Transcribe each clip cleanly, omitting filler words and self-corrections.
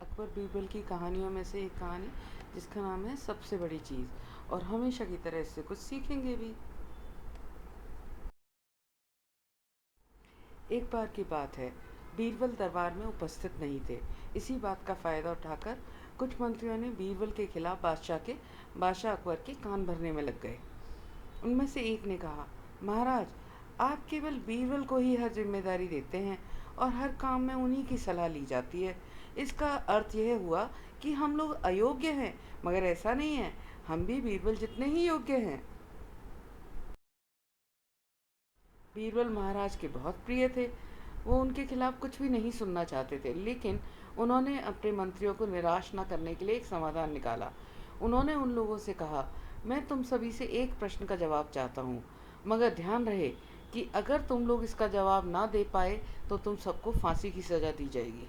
अकबर बीरबल की कहानियों में से एक कहानी जिसका नाम है सबसे बड़ी चीज़, और हमेशा की तरह इससे कुछ सीखेंगे भी। एक बार की बात है, बीरबल दरबार में उपस्थित नहीं थे। इसी बात का फ़ायदा उठाकर कुछ मंत्रियों ने बीरबल के खिलाफ बादशाह अकबर के कान भरने में लग गए। उनमें से एक ने कहा, महाराज, आप केवल बीरबल को ही हर जिम्मेदारी देते हैं और हर काम में उन्हीं की सलाह ली जाती है। इसका अर्थ यह हुआ कि हम लोग अयोग्य हैं, मगर ऐसा नहीं है, हम भी बीरबल जितने ही योग्य हैं। बीरबल महाराज के बहुत प्रिय थे। वो उनके खिलाफ कुछ भी नहीं सुनना चाहते थे, लेकिन उन्होंने अपने मंत्रियों को निराश न करने के लिए एक समाधान निकाला। उन्होंने उन लोगों से कहा, मैं तुम सभी से एक प्रश्न का जवाब चाहता हूँ, मगर ध्यान रहे कि अगर तुम लोग इसका जवाब ना दे पाए तो तुम सबको फांसी की सजा दी जाएगी।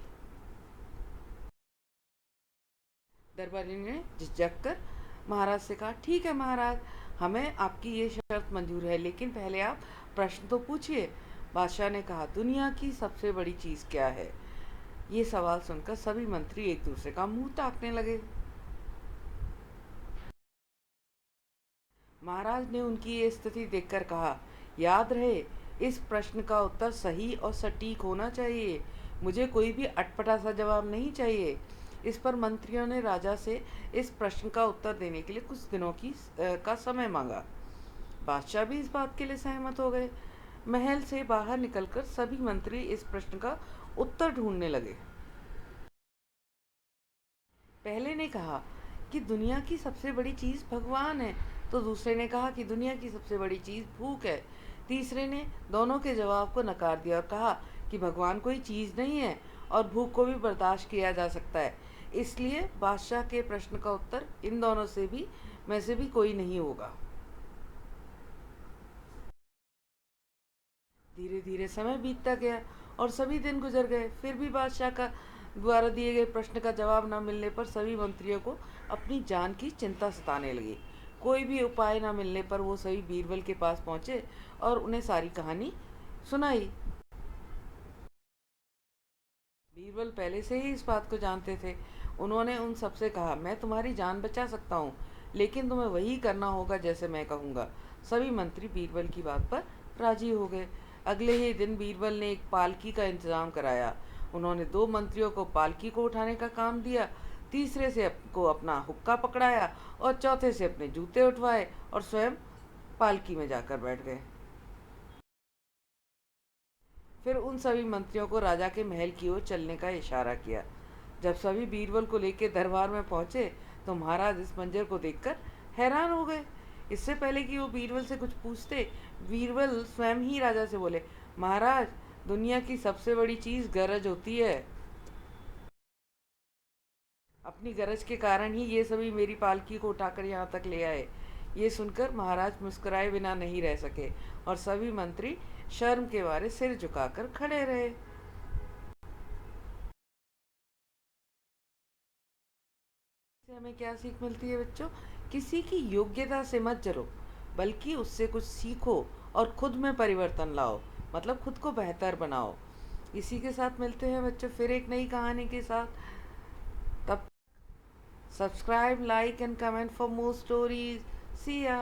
दरबारी ने झिझक कर महाराज से कहा, ठीक है महाराज, हमें आपकी ये शर्त मंजूर है, लेकिन पहले आप प्रश्न तो पूछिए। बादशाह ने कहा, दुनिया की सबसे बड़ी चीज़ क्या है? ये सवाल सुनकर सभी मंत्री एक दूसरे का मुंह ताकने लगे। महाराज ने उनकी ये स्थिति देखकर कहा, याद रहे, इस प्रश्न का उत्तर सही और सटीक होना चाहिए। मुझे कोई भी अटपटा सा जवाब नहीं चाहिए। इस पर मंत्रियों ने राजा से इस प्रश्न का उत्तर देने के लिए कुछ दिनों का समय मांगा। बादशाह भी इस बात के लिए सहमत हो गए। महल से बाहर निकलकर सभी मंत्री इस प्रश्न का उत्तर ढूंढने लगे। पहले ने कहा कि दुनिया की सबसे बड़ी चीज़ भगवान है, तो दूसरे ने कहा कि दुनिया की सबसे बड़ी चीज़ भूख है। तीसरे ने दोनों के जवाब को नकार दिया और कहा कि भगवान कोई चीज़ नहीं है और भूख को भी बर्दाश्त किया जा सकता है। इसलिए बादशाह के प्रश्न का उत्तर इन दोनों में से भी कोई नहीं होगा। धीरे धीरे समय बीतता गया और सभी दिन गुजर गए। फिर भी बादशाह का द्वारा दिए गए प्रश्न का जवाब न मिलने पर सभी मंत्रियों को अपनी जान की चिंता सताने लगी। कोई भी उपाय न मिलने पर वो सभी बीरबल के पास पहुंचे और उन्हें सारी कहानी सुनाई। बीरबल पहले से ही इस बात को जानते थे। उन्होंने उन सबसे कहा, मैं तुम्हारी जान बचा सकता हूँ, लेकिन तुम्हें वही करना होगा जैसे मैं कहूँगा। सभी मंत्री बीरबल की बात पर राजी हो गए। अगले ही दिन बीरबल ने एक पालकी का इंतजाम कराया। उन्होंने दो मंत्रियों को पालकी को उठाने का काम दिया, तीसरे से को अपना हुक्का पकड़ाया और चौथे से अपने जूते उठवाए और स्वयं पालकी में जाकर बैठ गए। फिर उन सभी मंत्रियों को राजा के महल की ओर चलने का इशारा किया। जब सभी बीरबल को लेकर दरबार में पहुंचे तो महाराज इस मंजर को देखकर हैरान हो गए। इससे पहले कि वो बीरबल से कुछ पूछते, बीरबल स्वयं ही राजा से बोले, महाराज, दुनिया की सबसे बड़ी चीज़ गरज होती है। अपनी गरज के कारण ही ये सभी मेरी पालकी को उठाकर यहाँ तक ले आए। ये सुनकर महाराज मुस्कुराए बिना नहीं रह सके और सभी मंत्री शर्म के मारे सिर झुकाकर खड़े रहे। इससे हमें क्या सीख मिलती है बच्चों? किसी की योग्यता से मत जलो, बल्कि उससे कुछ सीखो और खुद में परिवर्तन लाओ, मतलब खुद को बेहतर बनाओ। इसी के साथ मिलते हैं बच्चों फिर एक नई कहानी के साथ। तब subscribe, like and comment for more stories. See ya.